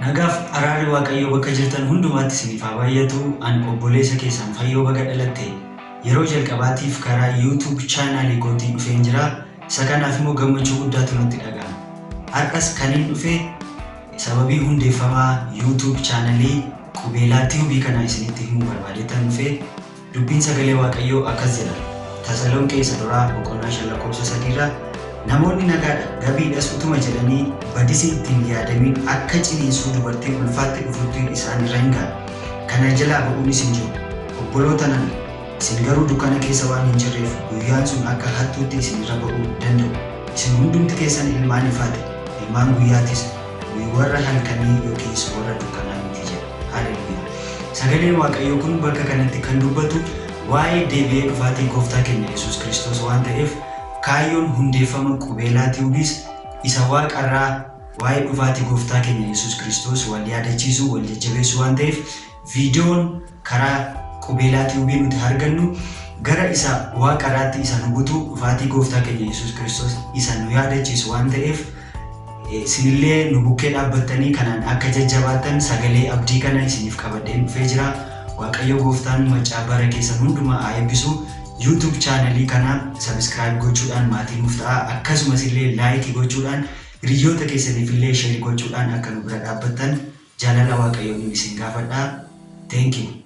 Nagaaf araarri Waaqayyoo bakka jirtan hundumaatti isiniif haa baay'atu. An obboleessa keessan Fayyoo Baga dhalatte yeroo jalqabaatiif karaa YouTube chaanaalii kootiin dhufeen jira. Isa kanaaf immoo gammachuu guddaatu natti dhaga'ama. Har'as kaniin dhufe sababii hundeeffamaa YouTube chaanaalii Qubeelaa TV kana isinitti himuu barbaadetan dhufe. Dubbiin sagalee Waaqayyoo akkas jedha. Tasalonqee isa duraa boqonnaa 5:3 namoonni nagaadha gabiidhas utuma jedhanii badisi ittiin yaadamiin akka ciniinsuu dubartii ulfaatti dhufutti isaan irra hin gaane. Kana jalaa ba'uun isin jiru. Obboloota nana isin garuu dukkana keessa waan hin jirreef guyyaan sun akka hattuutti isin irra ba'uu danda'u. Isin hundumti keessan ilmaan ifaati, ilmaan guyyaatis, warra halkanii yookiis warra dukkanaa miti jedha. Haleluuyaa. Sagaleen Waaqayyoo kun bakka kanatti kan dubbatu waa'ee deebi'ee dhufaatii Gooftaa keenya Yesuus Kiristoos waan ta'eef kaayyoon hundeeffama Qubeelaa TVs isa waaqarraa waa'ee dhufaatii Gooftaa keenya Yesuus Kiristoos wal yaadachiisuu, wal jajjabeessuu waan ta'eef viidiyoon karaa Qubeelaa TV nuti argannu gara isa waaqarraatti isa nu butu dhufaatii Gooftaa keenya Yesuus Kiristoos isa nu yaadachiisu waan ta'eef isinillee nu bukkee dhaabbattanii kanaan akka jajjabaattan sagalee abdii kana isiniif qabadheen dhufee jira. Waaqayyo Gooftaan macaa bara keessan hundumaa haa eebbisu. YouTube chaanalii kana subscribe gochuudhaan maatii nuuf ta'a. Akkasumas illee like gochuudhaan hiriyoota keessaniif illee share gochuudhaan akka nu bira dhaabbattan jaalala Waaqayyoon isin gaafadha. Thank you.